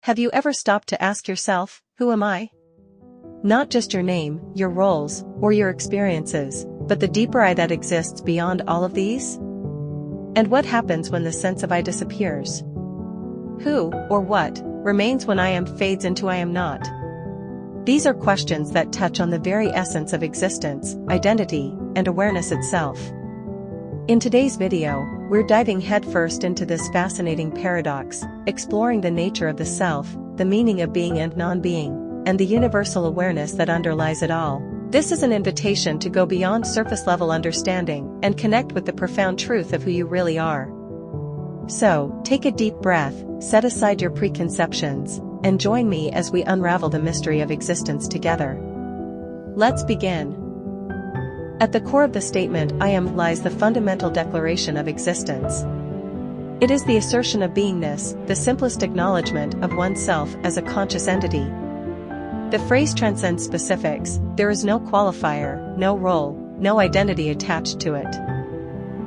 Have you ever stopped to ask yourself, who am I? Not just your name, your roles, or your experiences, but the deeper I that exists beyond all of these? And what happens when the sense of I disappears? Who, or what, remains when I am fades into I am not? These are questions that touch on the very essence of existence, identity, and awareness itself. In today's video, we're diving headfirst into this fascinating paradox, exploring the nature of the self, the meaning of being and non-being, and the universal awareness that underlies it all. This is an invitation to go beyond surface-level understanding and connect with the profound truth of who you really are. So, take a deep breath, set aside your preconceptions, and join me as we unravel the mystery of existence together. Let's begin. At the core of the statement I am lies the fundamental declaration of existence. It is the assertion of beingness, the simplest acknowledgement of oneself as a conscious entity. The phrase transcends specifics, there is no qualifier, no role, no identity attached to it.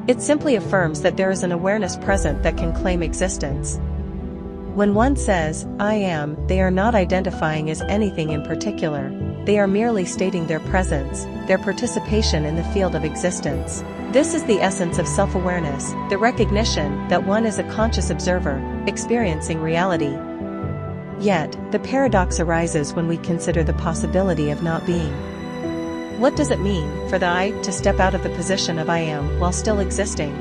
It simply affirms that there is an awareness present that can claim existence. When one says, I am, they are not identifying as anything in particular. They are merely stating their presence, their participation in the field of existence. This is the essence of self-awareness, the recognition that one is a conscious observer, experiencing reality. Yet, the paradox arises when we consider the possibility of not being. What does it mean for the I to step out of the position of I am while still existing?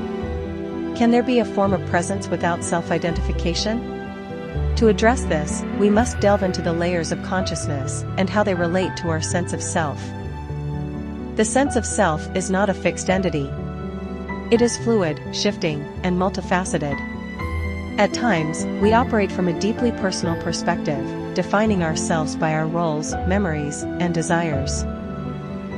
Can there be a form of presence without self-identification? To address this, we must delve into the layers of consciousness and how they relate to our sense of self. The sense of self is not a fixed entity. It is fluid, shifting, and multifaceted. At times, we operate from a deeply personal perspective, defining ourselves by our roles, memories, and desires.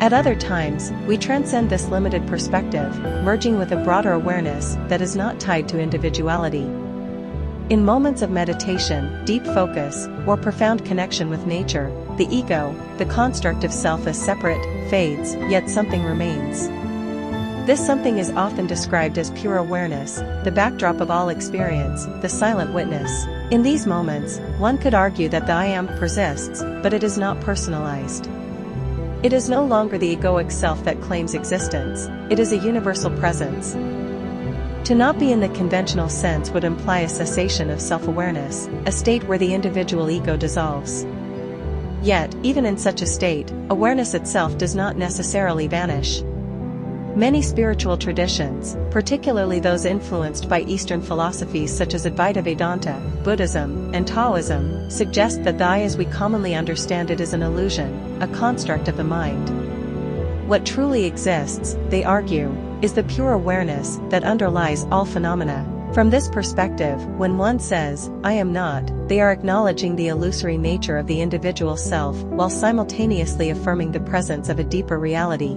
At other times, we transcend this limited perspective, merging with a broader awareness that is not tied to individuality. In moments of meditation, deep focus, or profound connection with nature, the ego, the construct of self as separate, fades, yet something remains. This something is often described as pure awareness, the backdrop of all experience, the silent witness. In these moments, one could argue that the I am persists, but it is not personalized. It is no longer the egoic self that claims existence, it is a universal presence. To not be in the conventional sense would imply a cessation of self-awareness, a state where the individual ego dissolves. Yet, even in such a state, awareness itself does not necessarily vanish. Many spiritual traditions, particularly those influenced by Eastern philosophies such as Advaita Vedanta, Buddhism, and Taoism, suggest that the I as we commonly understand it is an illusion, a construct of the mind. What truly exists, they argue, is the pure awareness that underlies all phenomena. From this perspective, when one says, I am not, they are acknowledging the illusory nature of the individual self while simultaneously affirming the presence of a deeper reality.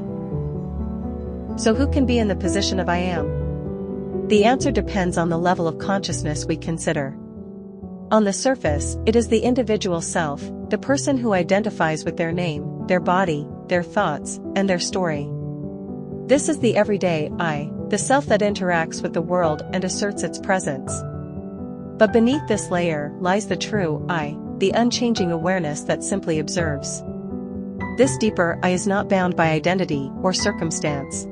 So who can be in the position of I am? The answer depends on the level of consciousness we consider. On the surface, it is the individual self, the person who identifies with their name, their body, their thoughts, and their story. This is the everyday I, the self that interacts with the world and asserts its presence. But beneath this layer lies the true I, the unchanging awareness that simply observes. This deeper I is not bound by identity or circumstance.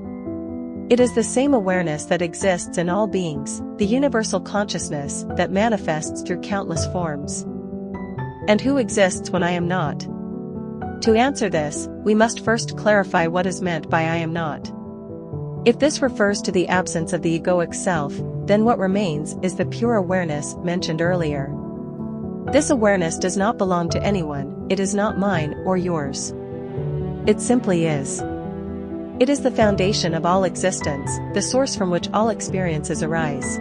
It is the same awareness that exists in all beings, the universal consciousness that manifests through countless forms. And who exists when I am not? To answer this, we must first clarify what is meant by I am not. If this refers to the absence of the egoic self, then what remains is the pure awareness mentioned earlier. This awareness does not belong to anyone, it is not mine or yours. It simply is. It is the foundation of all existence, the source from which all experiences arise.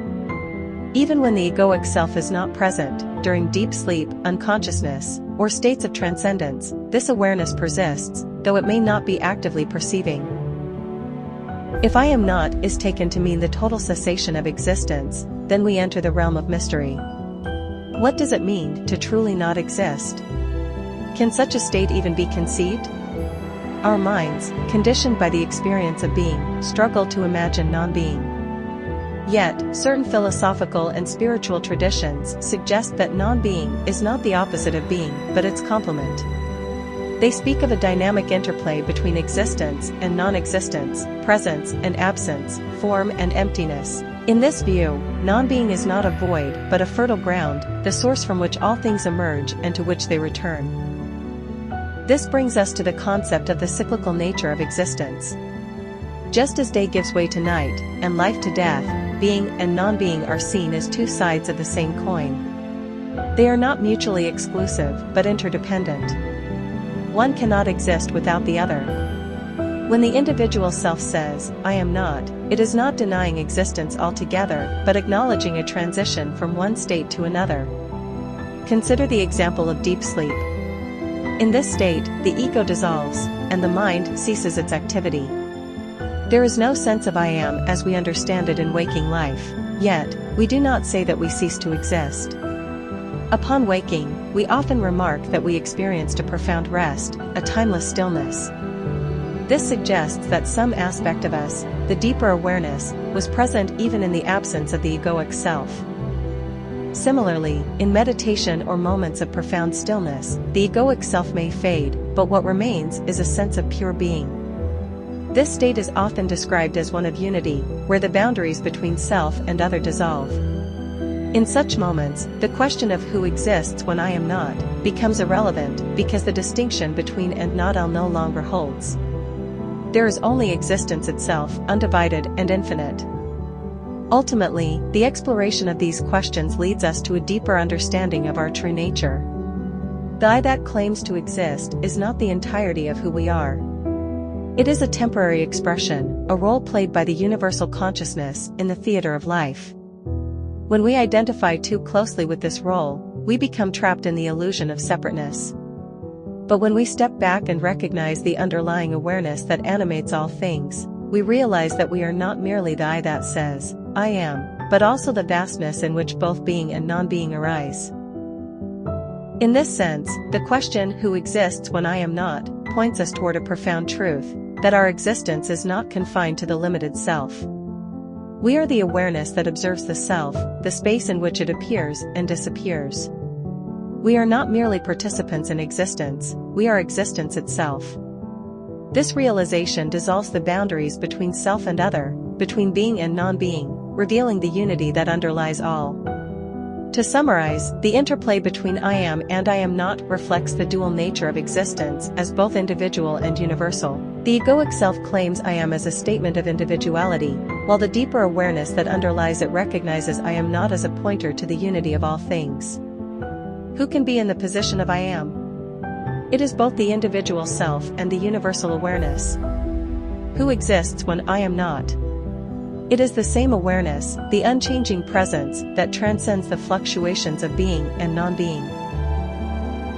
Even when the egoic self is not present, during deep sleep, unconsciousness, or states of transcendence, this awareness persists, though it may not be actively perceiving. If I am not is taken to mean the total cessation of existence, then we enter the realm of mystery. What does it mean to truly not exist? Can such a state even be conceived? Our minds, conditioned by the experience of being, struggle to imagine non-being. Yet, certain philosophical and spiritual traditions suggest that non-being is not the opposite of being, but its complement. They speak of a dynamic interplay between existence and non-existence, presence and absence, form and emptiness. In this view, non-being is not a void but a fertile ground, the source from which all things emerge and to which they return. This brings us to the concept of the cyclical nature of existence. Just as day gives way to night, and life to death, being and non-being are seen as two sides of the same coin. They are not mutually exclusive but interdependent. One cannot exist without the other. When the individual self says, "I am not," it is not denying existence altogether, but acknowledging a transition from one state to another. Consider the example of deep sleep. In this state, the ego dissolves, and the mind ceases its activity. There is no sense of I am as we understand it in waking life, yet, we do not say that we cease to exist. Upon waking, we often remark that we experienced a profound rest, a timeless stillness. This suggests that some aspect of us, the deeper awareness, was present even in the absence of the egoic self. Similarly, in meditation or moments of profound stillness, the egoic self may fade, but what remains is a sense of pure being. This state is often described as one of unity, where the boundaries between self and other dissolve. In such moments, the question of who exists when I am not becomes irrelevant because the distinction between and not no longer holds. There is only existence itself, undivided and infinite. Ultimately, the exploration of these questions leads us to a deeper understanding of our true nature. The I that claims to exist is not the entirety of who we are. It is a temporary expression, a role played by the universal consciousness in the theater of life. When we identify too closely with this role, we become trapped in the illusion of separateness. But when we step back and recognize the underlying awareness that animates all things, we realize that we are not merely the I that says, "I am," but also the vastness in which both being and non-being arise. In this sense, the question "who exists when I am not" points us toward a profound truth, that our existence is not confined to the limited self. We are the awareness that observes the self, the space in which it appears and disappears. We are not merely participants in existence, we are existence itself. This realization dissolves the boundaries between self and other, between being and non-being, revealing the unity that underlies all. To summarize, the interplay between I am and I am not reflects the dual nature of existence as both individual and universal. The egoic self claims I am as a statement of individuality, while the deeper awareness that underlies it recognizes I am not as a pointer to the unity of all things. Who can be in the position of I am? It is both the individual self and the universal awareness. Who exists when I am not? It is the same awareness, the unchanging presence, that transcends the fluctuations of being and non-being.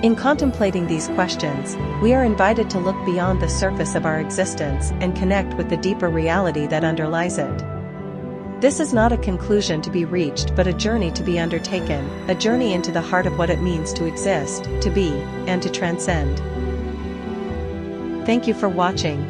In contemplating these questions, we are invited to look beyond the surface of our existence and connect with the deeper reality that underlies it. This is not a conclusion to be reached but a journey to be undertaken, a journey into the heart of what it means to exist, to be, and to transcend. Thank you for watching.